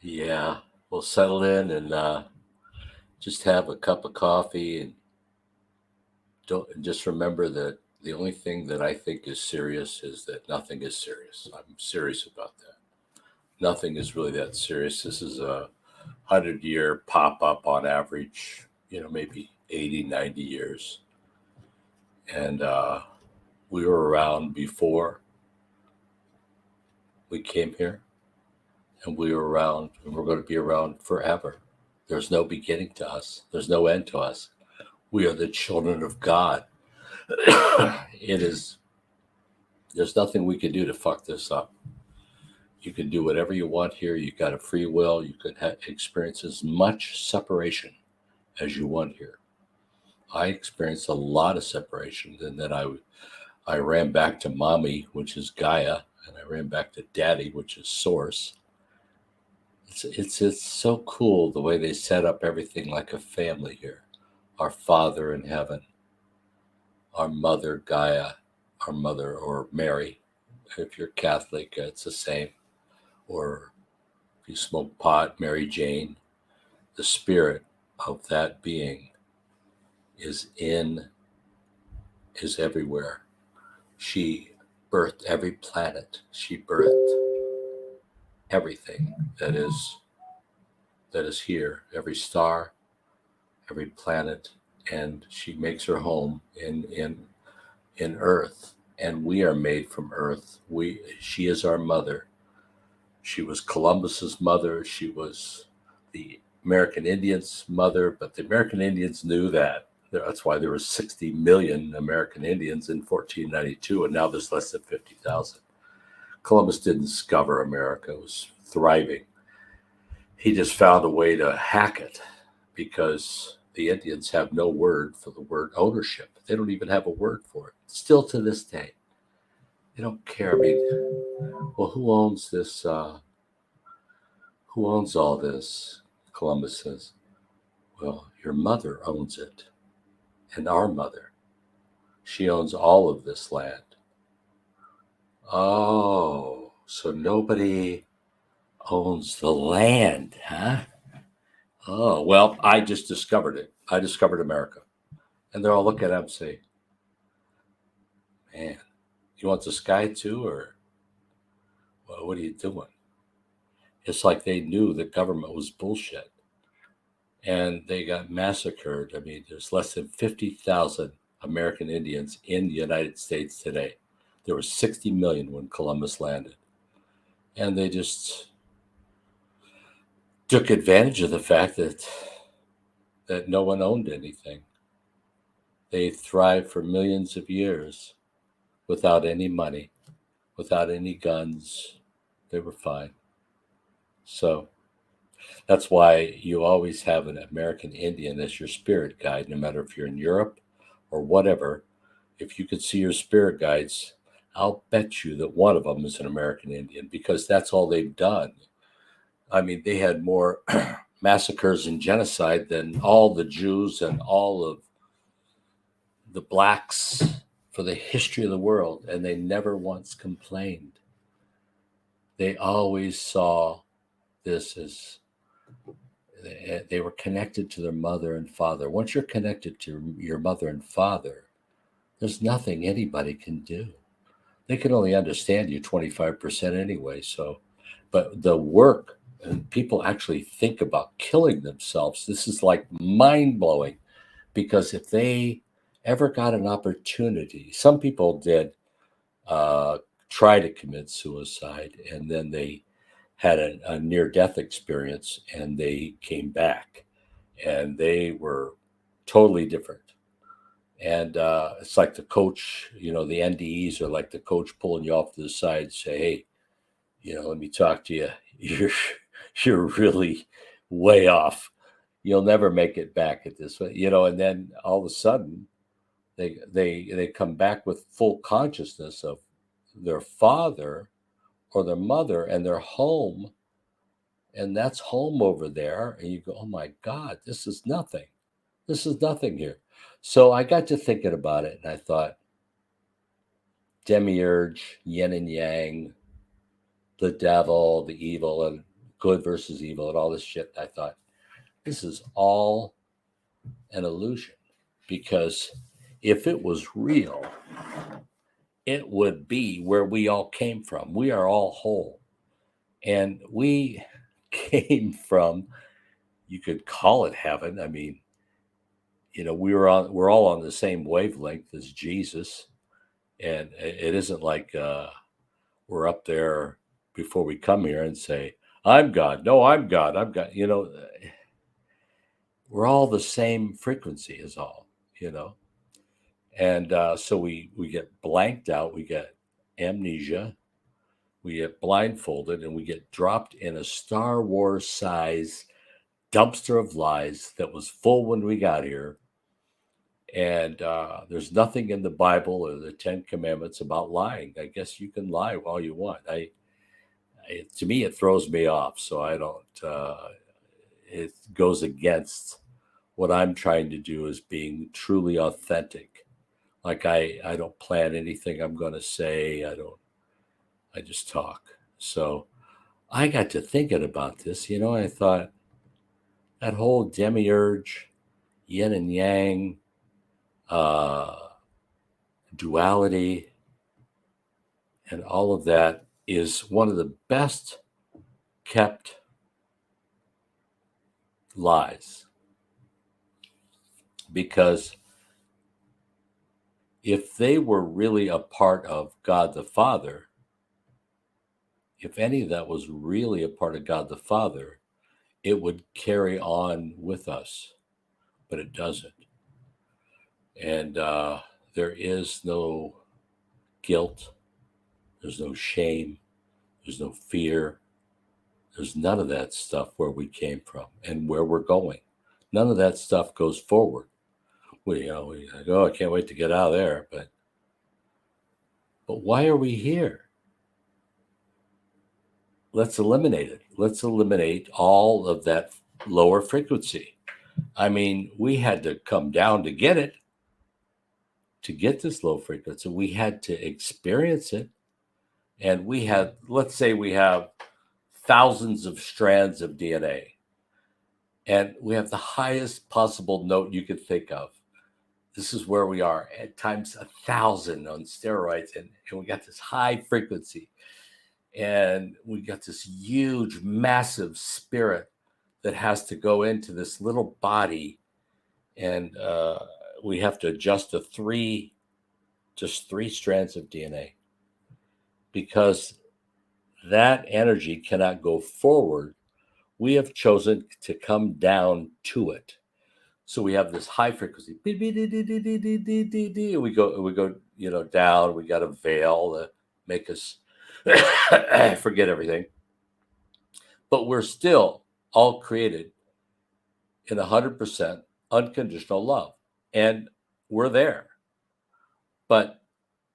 Yeah, we'll settle in and just have a cup of coffee and don't and just remember that the only thing that I think is serious is that nothing is serious. I'm serious about that. Nothing is really that serious. This is a 100-year pop up on average, maybe 80, 90 years. And we were around before we came here, and we were around, and we're going to be around forever. There's no beginning to us, there's no end to us. We are the children of God. It is, there's nothing we can do to fuck this up. You can do whatever you want here. You've got a free will. You can experience as much separation as you want here. I experienced a lot of separation, and then I ran back to mommy, which is Gaia, and I ran back to daddy, which is source. It's so cool the way they set up everything like a family here. Our Father in heaven, our mother Gaia, our mother or Mary. If you're Catholic, it's the same. Or if you smoke pot, Mary Jane. The spirit of that being is everywhere. She birthed every planet. She birthed everything that is here, every star, every planet, and she makes her home in Earth. And we are made from Earth. She is our mother. She was Columbus's mother. She was the American Indians' mother, but the American Indians knew that. That's why there were 60 million American Indians in 1492, and now there's less than 50,000. Columbus didn't discover America. It was thriving. He just found a way to hack it because the Indians have no word for the word ownership. They don't even have a word for it. Still to this day. They don't care. I mean, well, who owns this? Who owns all this? Columbus says, well, your mother owns it, and our mother. She owns all of this land. Oh, so nobody owns the land, huh? Oh, well, I just discovered it. I discovered America. And they're all looking at him and say, man, you want the sky too? Or, well, what are you doing? It's like they knew the government was bullshit. And they got massacred. I mean, there's less than 50,000 American Indians in the United States today. There were 60 million when Columbus landed. And they just took advantage of the fact that no one owned anything. They thrived for millions of years without any money, without any guns. They were fine. So that's why you always have an American Indian as your spirit guide, no matter if you're in Europe or whatever. If you could see your spirit guides, I'll bet you that one of them is an American Indian because that's all they've done. I mean, they had more massacres and genocide than all the Jews and all of the blacks for the history of the world, and they never once complained. They always saw this as they were connected to their mother and father. Once you're connected to your mother and father, there's nothing anybody can do. They can only understand you 25% anyway. So, but the work, and people actually think about killing themselves. This is like mind blowing because if they ever got an opportunity, some people did uh, try to commit suicide and then they had a near death experience and they came back and they were totally different. And it's like the coach, the NDEs are like the coach pulling you off to the side and say, hey, let me talk to you. You're really way off. You'll never make it back at this, and then all of a sudden they come back with full consciousness of their father or their mother and their home, and that's home over there. And you go, oh my God, this is nothing. This is nothing here. So I got to thinking about it, and I thought, demiurge, yin and yang, the devil, the evil, and of good versus evil and all this shit. I thought, this is all an illusion, because if it was real, it would be where we all came from. We are all whole. And we came from, you could call it heaven. I mean, we're all on the same wavelength as Jesus. And it isn't like we're up there before we come here and say, I'm God. No, I'm God. I'm God. We're all the same frequency is all, And so we get blanked out. We get amnesia. We get blindfolded, and we get dropped in a Star Wars size dumpster of lies that was full when we got here. And there's nothing in the Bible or the Ten Commandments about lying. I guess you can lie all you want. To me, it throws me off. So I don't, it goes against what I'm trying to do, is being truly authentic. Like I don't plan anything I'm going to say. I just talk. So I got to thinking about this, I thought that whole demiurge, yin and yang, duality, and all of that is one of the best kept lies. Because if they were really a part of God the Father, if any of that was really a part of God the Father, it would carry on with us, but it doesn't. And there is no guilt, there's no shame, there's no fear, there's none of that stuff where we came from and where we're going. None of that stuff goes forward. We like, oh, I can't wait to get out of there. But why are we here? Let's eliminate it. Let's eliminate all of that lower frequency. I mean, we had to come down to get it, to get this low frequency. We had to experience it. And let's say we have thousands of strands of DNA. And we have the highest possible note you could think of. This is where we are at times 1,000 on steroids. And we got this high frequency. And we got this huge, massive spirit that has to go into this little body. And we have to adjust to just three strands of DNA. Because that energy cannot go forward. We have chosen to come down to it. So we have this high frequency. We go, down. We got a veil to make us forget everything. But we're still all created in 100% unconditional love. And we're there. But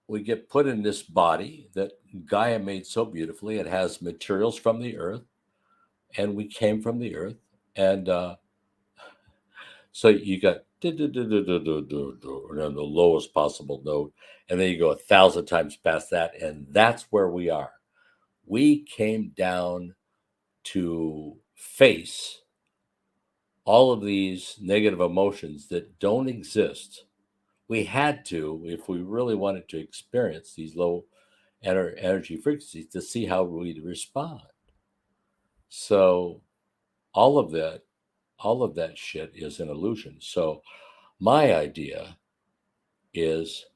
we get put in this body that Gaia made so beautifully. It has materials from the earth, and we came from the earth. And so you got the lowest possible note, and then you go 1,000 times past that, and that's where we are. We came down to face all of these negative emotions that don't exist. We had to, if we really wanted to experience these low energy frequencies, to see how we'd respond. So all of that shit is an illusion. So my idea is,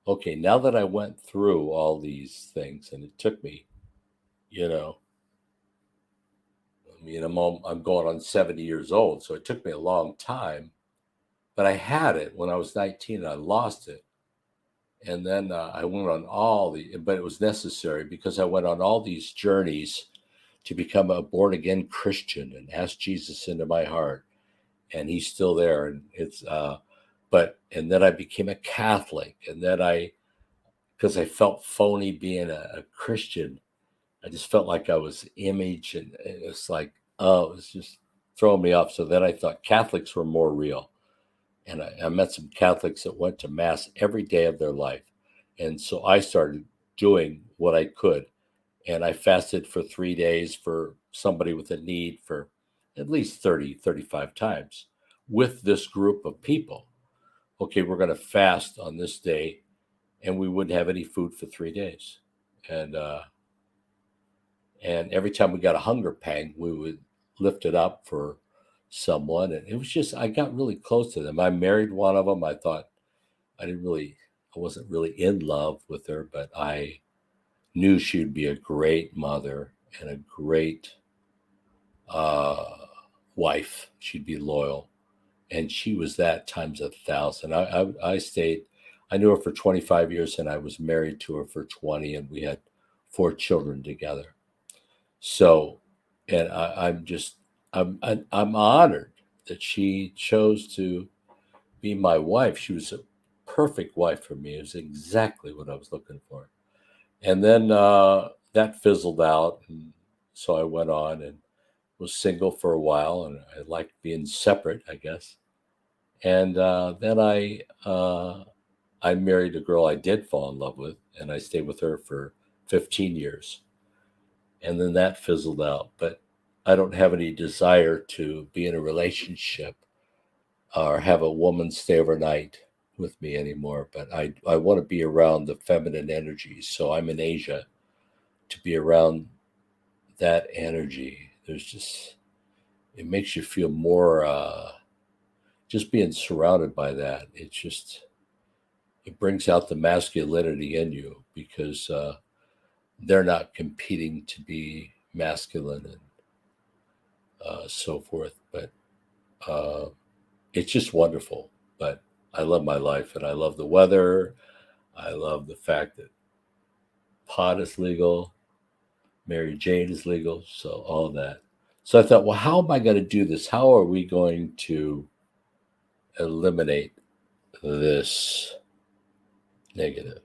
okay, now that I went through all these things, and it took me, I'm going on 70 years old, so it took me a long time, but I had it when I was 19 and I lost it. And then I went on but it was necessary, because I went on all these journeys to become a born again Christian and ask Jesus into my heart. And he's still there. And and then I became a Catholic. And then because I felt phony being a Christian, I just felt like I was image, and it was like, it was just throwing me off. So then I thought Catholics were more real. And I met some Catholics that went to Mass every day of their life. And so I started doing what I could. And I fasted for 3 days for somebody with a need for at least 30, 35 times with this group of people. Okay, we're going to fast on this day, and we wouldn't have any food for 3 days. And every time we got a hunger pang, we would lift it up for someone. And it was just, I got really close to them. I married one of them. I thought I wasn't really in love with her, but I knew she would be a great mother and a great uh, wife. She'd be loyal. And she was that times 1,000. I stayed, I knew her for 25 years and I was married to her for 20, and we had 4 children together. So, and I'm honored that she chose to be my wife. She was a perfect wife for me. It was exactly what I was looking for. And then that fizzled out, and so I went on and was single for a while, and I liked being separate, I guess. And then I married a girl I did fall in love with, and I stayed with her for 15 years. And then that fizzled out. But I don't have any desire to be in a relationship or have a woman stay overnight with me anymore. But I want to be around the feminine energies. So I'm in Asia to be around that energy. There's just, it makes you feel more, just being surrounded by that. It's just, it brings out the masculinity in you because they're not competing to be masculine and so forth. But uh, it's just wonderful. But I love my life and I love the weather. I love the fact that pot is legal, Mary Jane is legal, so all that. So I thought, well, how am I going to do this? How are we going to eliminate this negative?